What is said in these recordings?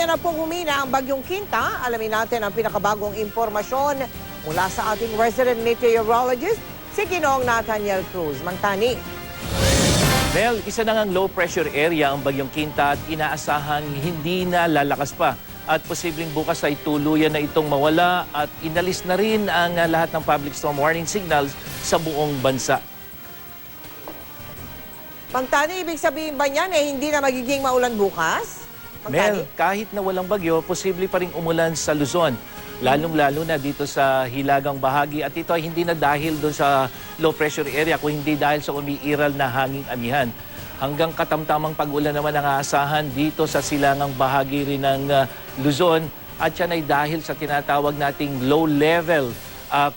Tuluyan na pong humina ang bagyong Quinta. Alamin natin ang pinakabagong impormasyon mula sa ating resident meteorologist, si Ginoong Nathaniel Cruz. Mangtani. Mel, isa na ngang low pressure area ang bagyong Quinta at inaasahang hindi na lalakas pa. At posibleng bukas ay tuluyan na itong mawala at inalis na rin ang lahat ng public storm warning signals sa buong bansa. Mangtani, ibig sabihin ba niyan hindi na magiging maulan bukas? Mangtani? Mel, kahit na walang bagyo, posible pa rin umulan sa Luzon. Lalong-lalo na dito sa hilagang bahagi. At ito ay hindi na dahil doon sa low pressure area, kung hindi dahil sa umiiral na hanging amihan. Hanggang katamtamang pag-ulan naman ang aasahan dito sa silangang bahagi rin ng Luzon. At yan ay dahil sa tinatawag nating low-level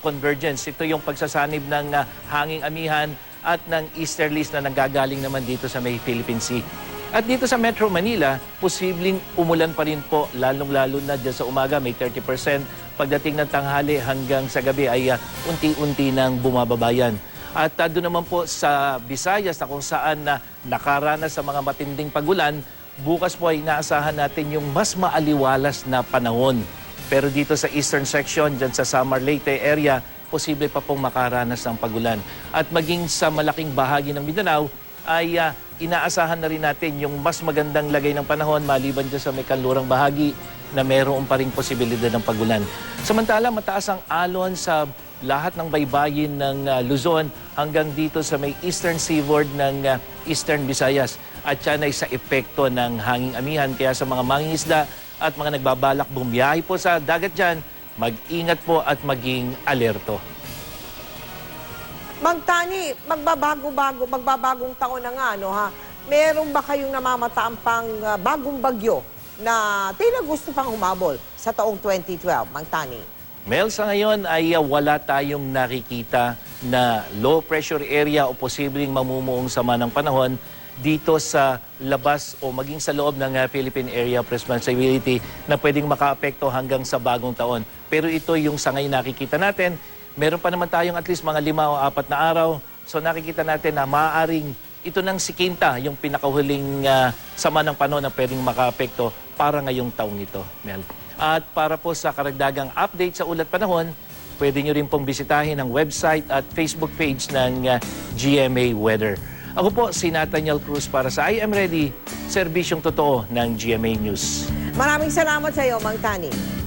convergence. Ito yung pagsasanib ng hanging amihan at ng easterlies na nanggagaling naman dito sa may Philippine Sea. At dito sa Metro Manila, posibleng umulan pa rin po, lalong-lalo na dyan sa umaga, may 30%. Pagdating ng tanghali hanggang sa gabi ay unti-unti nang bumababayan. At doon naman po sa Visayas na kung saan nakaranas sa mga matinding pagulan, bukas po ay inaasahan natin yung mas maaliwalas na panahon. Pero dito sa eastern section, dyan sa Samar Leyte area, posible pa pong makaranas ng pagulan. At maging sa malaking bahagi ng Mindanao, ay inaasahan na rin natin yung mas magandang lagay ng panahon maliban dyan sa may kanlurang bahagi na mayroon pa rin posibilidad ng pagulan. Samantala, mataas ang alon sa lahat ng baybayin ng Luzon hanggang dito sa may eastern seaboard ng Eastern Visayas. At yan ay sa epekto ng hanging amihan. Kaya sa mga mangingisda at mga nagbabalak bumiyahe po sa dagat dyan, mag-ingat po at maging alerto. Mangtani, magbabagong taon na nga, no, ha? Meron ba kayong namamataang pang bagong bagyo na tila gusto pang humabol sa taong 2012, Mangtani? Mel, sa ngayon ay wala tayong nakikita na low pressure area o posibleng mamumuong sama ng panahon dito sa labas o maging sa loob ng Philippine Area of Responsibility na pwedeng makaapekto hanggang sa bagong taon. Pero ito yung sa ngayon nakikita natin. Meron pa naman tayong at least mga 5 o 4 na araw. So nakikita natin na maaaring ito ng si Quinta, yung pinakahuling sama ng panahon na pwedeng makaapekto para ngayong taong ito, Mel. At para po sa karagdagang update sa ulat panahon, pwede nyo rin pong bisitahin ang website at Facebook page ng GMA Weather. Ako po si Nathaniel Cruz para sa I Am Ready, serbisyong totoo ng GMA News. Maraming salamat sa iyo, Mangtani.